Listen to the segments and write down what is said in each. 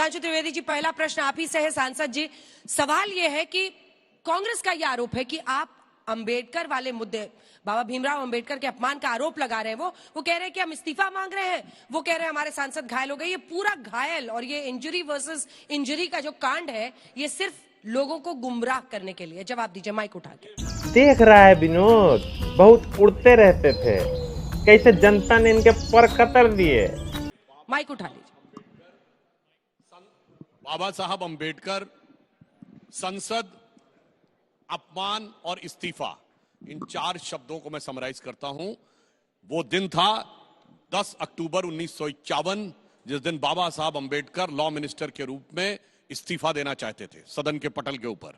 सुधांशु त्रिवेदी जी, पहला प्रश्न आप ही से है। सांसद जी, सवाल यह है कि कांग्रेस का यह आरोप है कि आप अंबेडकर वाले मुद्दे, बाबा भीमराव अंबेडकर के अपमान का आरोप लगा रहे हैं। वो कह रहे हैं कि हम इस्तीफा मांग रहे हैं, वो कह रहे हैं हमारे सांसद घायल हो गए। ये पूरा घायल और ये इंजरी वर्सेस इंजरी का जो कांड है, ये सिर्फ लोगों को गुमराह करने के लिए। जवाब दीजिए माइक उठा के। देख रहा है विनोद, बहुत उड़ते रहते थे, कैसे जनता ने इनके पर कतर दिए। माइक उठा लीजिए। बाबा साहब अंबेडकर, संसद, अपमान और इस्तीफा, इन चार शब्दों को मैं समराइज करता हूं। वो दिन था 10 अक्टूबर 1951, जिस दिन बाबा साहब अंबेडकर लॉ मिनिस्टर के रूप में इस्तीफा देना चाहते थे सदन के पटल के ऊपर,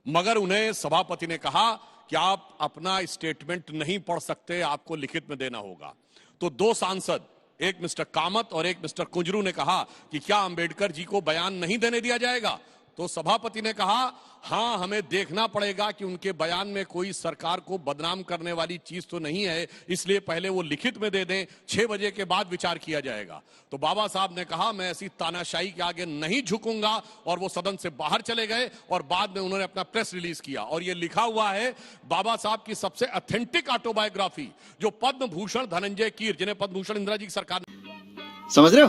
मगर उन्हें सभापति ने कहा कि आप अपना स्टेटमेंट नहीं पढ़ सकते, आपको लिखित में देना होगा। तो दो सांसद, एक मिस्टर कामत और एक मिस्टर कुंजरू ने कहा कि क्या अंबेडकर जी को बयान नहीं देने दिया जाएगा? तो सभापति ने कहा हां, हमें देखना पड़ेगा कि उनके बयान में कोई सरकार को बदनाम करने वाली चीज तो नहीं है, इसलिए पहले वो लिखित में दे दें, 6 बजे के बाद विचार किया जाएगा। तो बाबा साहब ने कहा मैं ऐसी तानाशाही के आगे नहीं झुकूंगा, और वो सदन से बाहर चले गए। और बाद में उन्होंने अपना प्रेस रिलीज किया, और ये लिखा हुआ है बाबा साहब की सबसे ऑथेंटिक ऑटोबायोग्राफी, जो पद्म भूषण धनंजय कीर, जिन्हें पद्म भूषण इंदिरा जी की सरकार समझ रहे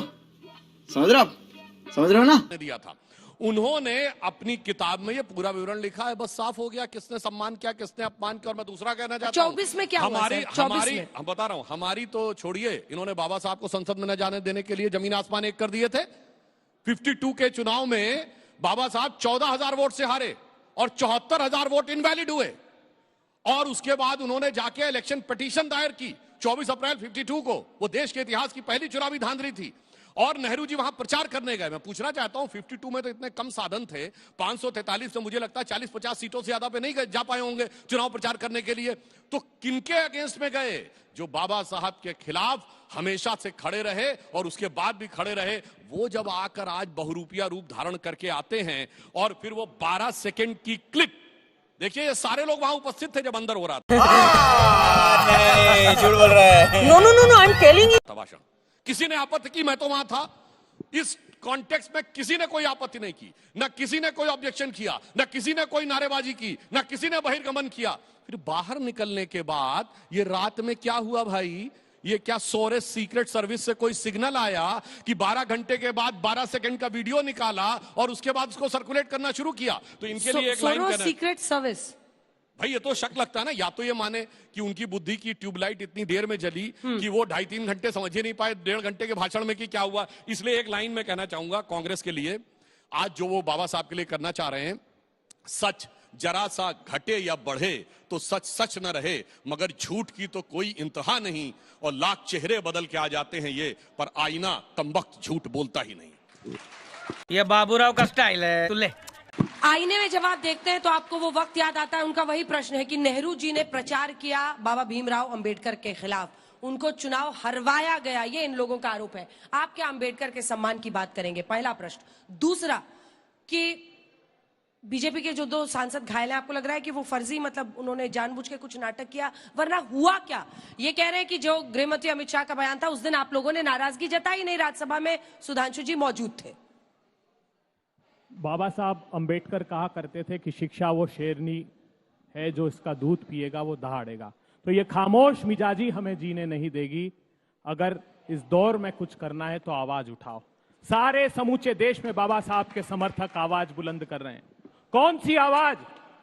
हो ना, दिया था। उन्होंने अपनी किताब में ये पूरा विवरण लिखा है। बस साफ हो गया किसने सम्मान किया, किसने अपमान किया। और मैं दूसरा कहना चाहता हूं, 24 में क्या हुआ सर? हम बता रहा हूं, हमारी तो छोड़िए, इन्होंने बाबा साहब को संसद में न जाने देने के लिए जमीन आसमान एक कर दिए थे। 52 के चुनाव में बाबा साहब 14,000 वोट से हारे और 74,000 वोट इनवैलिड हुए। और उसके बाद उन्होंने जाके इलेक्शन पिटीशन दायर की 24 अप्रैल 52 को। वो देश के इतिहास की पहली चुनावी धांधली थी। और नेहरू जी वहां प्रचार करने गए। मैं पूछना चाहता हूं, 52 में तो इतने कम साधन थे, 543 में मुझे लगता है 40-50 सीटों से ज्यादा पे नहीं जा पाए होंगे चुनाव प्रचार करने के लिए। तो किनके अगेंस्ट में गए? जो बाबा साहब के खिलाफ हमेशा से खड़े रहे और उसके बाद भी खड़े रहे। वो जब आकर आज बहुरूपिया रूप धारण करके आते हैं, और फिर वो 12 सेकेंड की क्लिप देखिए, ये सारे लोग वहां उपस्थित थे जब अंदर हो रहा था। झूठ बोल रहा है। No, I am telling you. तमाशा, किसी ने आपत्ति की? मैं तो वहां था। इस कॉन्टेक्स्ट में किसी ने कोई आपत्ति नहीं की, ना किसी ने कोई ऑब्जेक्शन किया, ना किसी ने कोई नारेबाजी की, ना किसी ने बहिर्गमन किया। फिर बाहर निकलने के बाद ये रात में क्या हुआ भाई? ये क्या सोरेस सीक्रेट सर्विस से कोई सिग्नल आया कि 12 घंटे के बाद 12 सेकंड का वीडियो निकाला और उसके बाद उसको सर्कुलेट करना शुरू किया? तो इनके लिए एक लाइन कहना, सीक्रेट सर्विस भाई ये तो शक लगता है ना। या तो ये माने कि उनकी बुद्धि की ट्यूबलाइट इतनी देर में जली कि वो 2.5-3 घंटे समझ ही नहीं पाए 1.5 घंटे के भाषण में कि क्या हुआ। इसलिए एक लाइन में कहना चाहूंगा कांग्रेस के लिए, आज जो वो बाबा साहब के लिए करना चाह रहे हैं, सच जरा सा घटे या बढ़े तो सच सच न रहे, मगर झूठ की तो कोई इंतहा नहीं। और लाख चेहरे बदल के आ जाते हैं ये, पर आईना कमबख्त झूठ बोलता ही नहीं। ये बाबूराव का स्टाइल है। तू ले। आईने में जब आप देखते हैं तो आपको वो वक्त याद आता है। उनका वही प्रश्न है कि नेहरू जी ने प्रचार किया बाबा भीमराव अंबेडकर के खिलाफ, उनको चुनाव हरवाया गया, ये इन लोगों का आरोप है। आप क्या अंबेडकर के सम्मान की बात करेंगे? पहला प्रश्न। दूसरा, कि बीजेपी के जो 2 सांसद घायल हैं, आपको लग रहा है कि वो फर्जी, मतलब उन्होंने जानबूझ के कुछ नाटक किया, वरना हुआ क्या? ये कह रहे हैं कि जो गृहमंत्री अमित शाह का बयान था, उस दिन आप लोगों ने नाराजगी जताई नहीं, राज्यसभा में सुधांशु जी मौजूद थे। बाबा साहब अंबेडकर कहा करते थे कि शिक्षा वो शेरनी है, जो इसका दूध पिएगा वो दहाड़ेगा। तो ये खामोश मिजाजी हमें जीने नहीं देगी। अगर इस दौर में कुछ करना है तो आवाज उठाओ। सारे समूचे देश में बाबा साहब के समर्थक आवाज बुलंद कर रहे हैं। कौन सी आवाज?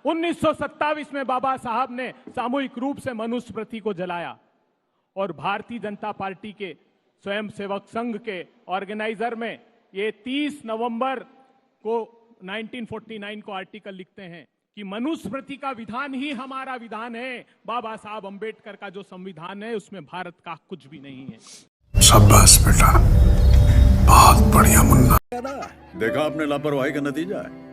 1927 में बाबा साहब ने सामूहिक रूप से मनुस्मृति को जलाया, और भारतीय जनता पार्टी के स्वयंसेवक संघ के ऑर्गेनाइजर में ये 30 नवंबर को 1949 को आर्टिकल लिखते हैं कि मनुस्मृति का विधान ही हमारा विधान है। बाबा साहब अंबेडकर का जो संविधान है उसमें भारत का कुछ भी नहीं है। शाबाश बेटा, बहुत बढ़िया मुन्ना। देखा आपने लापरवाही का नतीजा है।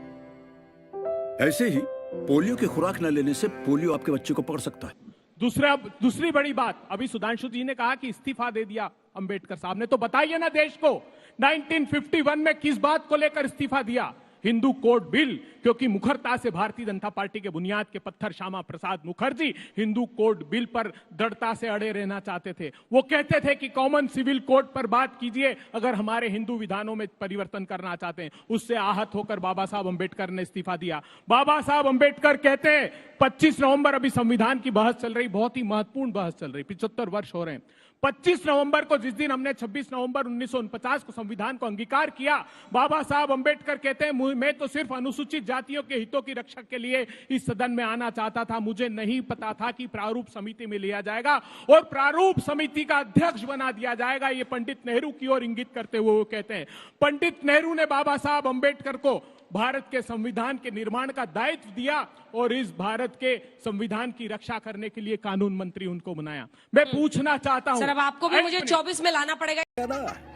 ऐसे ही पोलियो की खुराक न लेने से पोलियो आपके बच्चे को पकड़ सकता है। दूसरी बड़ी बात, अभी सुधांशु जी ने कहा कि इस्तीफा दे दिया अंबेडकर साहब ने, तो बताइए ना देश को 1951 में किस बात को लेकर इस्तीफा दिया? हिंदू कोड बिल, क्योंकि मुखरता से भारतीय जनता पार्टी के बुनियाद के पत्थर श्यामा प्रसाद मुखर्जी हिंदू कोड बिल पर दृढ़ता से अड़े रहना चाहते थे। वो कहते थे कि कॉमन सिविल कोड पर बात कीजिए अगर हमारे हिंदू विधानों में परिवर्तन करना चाहते हैं। उससे आहत होकर बाबा साहब अंबेडकर ने इस्तीफा दिया। बाबा साहब अंबेडकर कहते हैं 25 नवंबर, अभी संविधान की बहस चल रही, बहुत ही महत्वपूर्ण बहस चल रही, 75 वर्ष हो रहे हैं। 25 नवंबर को, जिस दिन हमने 26 नवंबर 1949 को संविधान को अंगीकार किया, बाबा साहब अंबेडकर कहते हैं मैं तो सिर्फ अनुसूचित जातियों के हितों की रक्षा के लिए इस सदन में आना चाहता था। मुझे नहीं पता था कि प्रारूप समिति में लिया जाएगा और प्रारूप समिति का अध्यक्ष बना दिया जाएगा। ये पंडित नेहरू की ओर इंगित करते हुए वो कहते हैं। पंडित नेहरू ने बाबा साहब अंबेडकर को भारत के संविधान के निर्माण का दायित्व दिया और इस भारत के संविधान की रक्षा करने के लिए कानून मंत्री उनको बनाया। मैं पूछना चाहता हूं सर, अब आपको भी मुझे 24 में लाना पड़ेगा।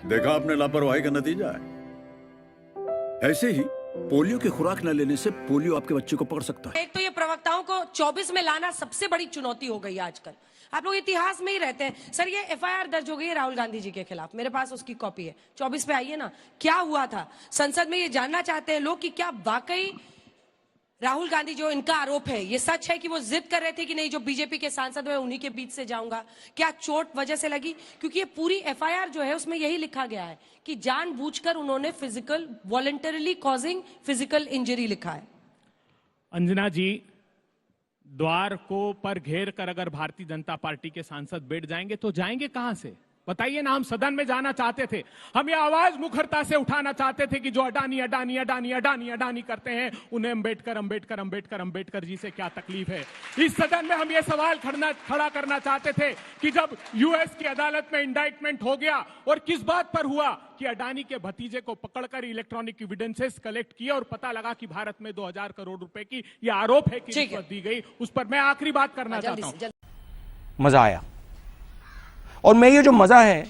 देखा आपने लापरवाही का नतीजा है। ऐसे ही पोलियो की खुराक न लेने से पोलियो आपके बच्चे को पकड़ सकता है। एक तो ये प्रवक्ताओं को 24 में लाना सबसे बड़ी चुनौती हो गई है आजकल। आप लोग इतिहास में ही रहते हैं। सर, ये एफआईआर दर्ज हो गई है राहुल गांधी जी के खिलाफ, मेरे पास उसकी कॉपी है। 24 पे आइए ना, क्या हुआ था संसद में, ये जानना चाहते हैं लोग कि क्या वाकई राहुल गांधी, जो इनका आरोप है, ये सच है कि वो जिद कर रहे थे कि नहीं, जो बीजेपी के सांसद है उन्हीं के बीच से जाऊंगा। क्या चोट वजह से लगी? क्योंकि ये पूरी एफआईआर जो है उसमें यही लिखा गया है कि जानबूझकर उन्होंने physical, voluntarily causing physical injury लिखा है। अंजना जी, द्वार को पर घेर कर अगर भारतीय जनता पार्टी के सांसद बैठ जाएंगे तो जाएंगे कहां से? बताइए ना। हम सदन में जाना चाहते थे, हम ये आवाज मुखरता से उठाना चाहते थे कि जो अडानी अडानी अडानी अडानी अडानी करते हैं उन्हें अंबेडकर अंबेडकर अंबेडकर अंबेडकर जी से क्या तकलीफ है। इस सदन में हम ये सवाल खड़ा करना चाहते थे कि जब यूएस की अदालत में इंडाइटमेंट हो गया और किस बात पर हुआ कि अडानी के भतीजे को पकड़कर इलेक्ट्रॉनिक एविडेंसेस कलेक्ट किए और पता लगा कि भारत में 2000 करोड़ रुपए की यह आरोप है कि रिश्वत दी गई। उस पर मैं आखिरी बात करना चाहता हूं। मजा आया और मैं ये जो मजा है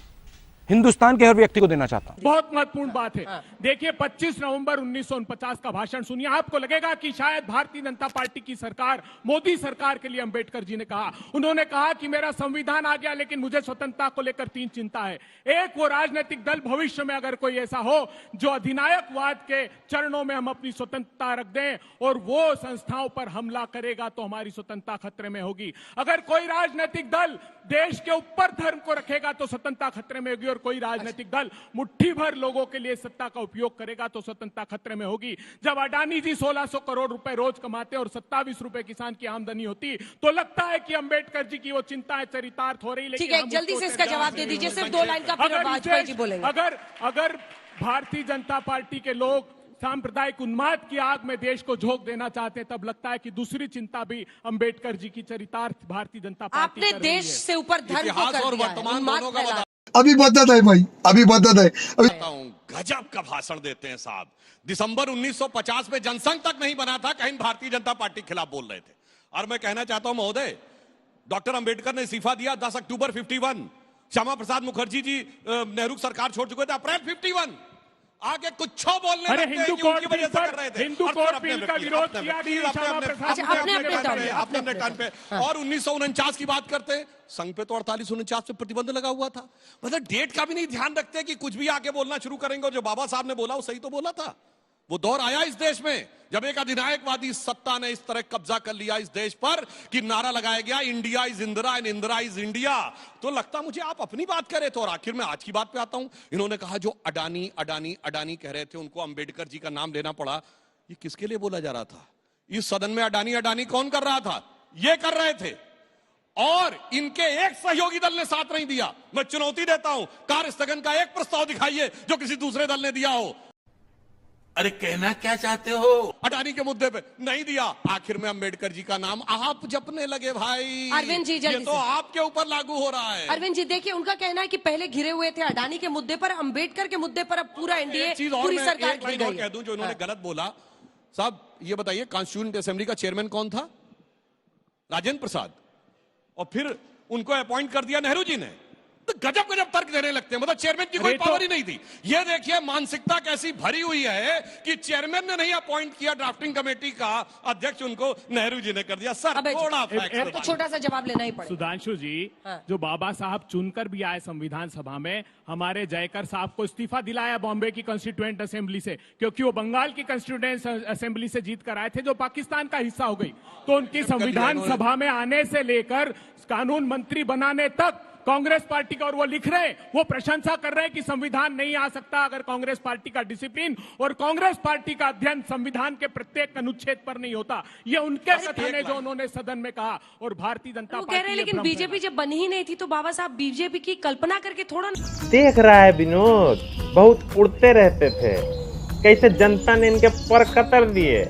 हिंदुस्तान के हर व्यक्ति को देना चाहता हूं। बहुत महत्वपूर्ण बात है। देखिए 25 नवंबर 1949 का भाषण सुनिए, आपको लगेगा कि शायद भारतीय जनता पार्टी की सरकार, मोदी सरकार के लिए अंबेडकर जी ने कहा, उन्होंने कहा कि मेरा संविधान आ गया लेकिन मुझे स्वतंत्रता को लेकर 3 चिंता है। एक, वो राजनीतिक दल भविष्य में अगर कोई ऐसा हो जो अधिनायकवाद के चरणों में हम अपनी स्वतंत्रता रख दें और वो संस्थाओं पर हमला करेगा तो हमारी स्वतंत्रता खतरे में होगी। अगर कोई राजनीतिक दल देश के ऊपर धर्म को रखेगा तो स्वतंत्रता खतरे में होगी और कोई राजनीतिक दल मुट्ठी भर लोगों के लिए सत्ता का उपयोग करेगा तो स्वतंत्रता खतरे में होगी। जब अडानी जी 1600 करोड़ रुपए रोज कमाते और 27 रुपए किसान की आमदनी होती तो लगता है कि अंबेडकर जी की वो चिंताएं चरितार्थ हो रही। ठीक है, जल्दी से इसका जवाब दे दीजिए, सिर्फ 2 लाइन का, फिर वाजपेयी जी बोलेंगे। अगर भारतीय जनता पार्टी के लोग सांप्रदायिक उन्माद की आग में देश को झोंक देना चाहते हैं तब लगता है कि दूसरी चिंता भी अंबेडकर जी की चरितार्थ भारतीय जनता पार्टी आपने देश से ऊपर धर्म को कर दिया है, उन्माद फैला। अभी बदत है भाई, अभी बदत है। गजब का भाषण देते हैं साहब। दिसंबर 1950 में जनसंघ तक नहीं बना था, कहीं भारतीय जनता पार्टी के खिलाफ बोल रहे थे। और मैं कहना चाहता हूं महोदय, डॉक्टर अंबेडकर ने इस्तीफा दिया 10 अक्टूबर 51। श्यामा प्रसाद मुखर्जी जी नेहरू सरकार छोड़ चुके थे अप्रैल 51। आगे कुछ बोलने अरे लगते हैं कि उनकी वजह से कर रहे थे। हिंदू कोड बिल का विरोध किया अपने कान पे। और 1949 की बात करते, संघ पे तो 48-49 पे प्रतिबंध लगा हुआ था। मतलब डेट का भी नहीं ध्यान रखते कि कुछ भी आके बोलना शुरू करेंगे और जो बाबा साहब ने बोला वो सही तो बोला था। वो दौर आया इस देश में जब एक अधिनायकवादी सत्ता ने इस तरह कब्जा कर लिया इस देश पर कि नारा लगाया गया India is Indira and Indira is India. तो लगता मुझे आप अपनी बात कर रहे थे। और आखिर में आज की बात पे आता हूं। इन्होंने कहा जो अडानी अडानी अडानी कह रहे थे उनको अंबेडकर जी का नाम लेना पड़ा। ये किसके लिए बोला जा रहा था? इस सदन में अडानी अडानी कौन कर रहा था? ये कर रहे थे और इनके एक सहयोगी दल ने साथ नहीं दिया। मैं चुनौती देता हूं, कार्य स्थगन का एक प्रस्ताव दिखाइए जो किसी दूसरे दल ने दिया हो। अरे कहना क्या चाहते हो? अडानी के मुद्दे पे नहीं दिया। आखिर में अंबेडकर जी का नाम आप जपने लगे भाई। अरविंद जी ये तो आपके ऊपर लागू हो रहा है। अरविंद जी देखिए, उनका कहना है कि पहले घिरे हुए थे अडानी के मुद्दे पर, अंबेडकर के मुद्दे पर अब पूरा एनडीए पूरी सरकार घिर गई है। कह दूं जो इन्होंने गलत बोला। साहब ये बताइए, कॉन्स्टिट्यूएंट असेंबली का चेयरमैन कौन था? राजेंद्र प्रसाद। और फिर उनको अपॉइंट कर दिया नेहरू जी ने। तो गजब गजब तर्क देने लगते हैं, मतलब चेयरमैन की कोई पावर ही नहीं थी। ये देखिए मानसिकता कैसी भरी हुई है कि चेयरमैन ने नहीं अपॉइंट किया ड्राफ्टिंग कमेटी का अध्यक्ष, उनको नेहरू जी ने कर दिया। सर थोड़ा फैक्ट तो छोटा सा जवाब लेना ही पड़ेगा। सुधांशु जी, हाँ। जो बाबा साहब चुनकर भी आए संविधान सभा में, हमारे जयकर साहब को इस्तीफा दिलाया बॉम्बे की कॉन्स्टिट्यूएंट असेंबली से, क्योंकि वो बंगाल की कॉन्स्टिट्यूएंट असेंबली से जीत कर आए थे जो पाकिस्तान का हिस्सा हो गई। तो उनकी संविधान सभा में आने से लेकर कानून मंत्री बनाने तक कांग्रेस पार्टी का, और वो लिख रहे, वो प्रशंसा कर रहे हैं कि संविधान नहीं आ सकता अगर कांग्रेस पार्टी का डिसिप्लिन और कांग्रेस पार्टी का अध्ययन संविधान के प्रत्येक अनुच्छेद पर नहीं होता। ये उनके कथन है जो उन्होंने सदन में कहा। और भारतीय जनता वो कह रहे हैं लेकिन बीजेपी जब बनी ही नहीं थी तो बाबा साहब बीजेपी की कल्पना करके थोड़ा देख रहा है विनोद, बहुत उड़ते रहते थे, कैसे जनता ने इनके पर कतर दिए।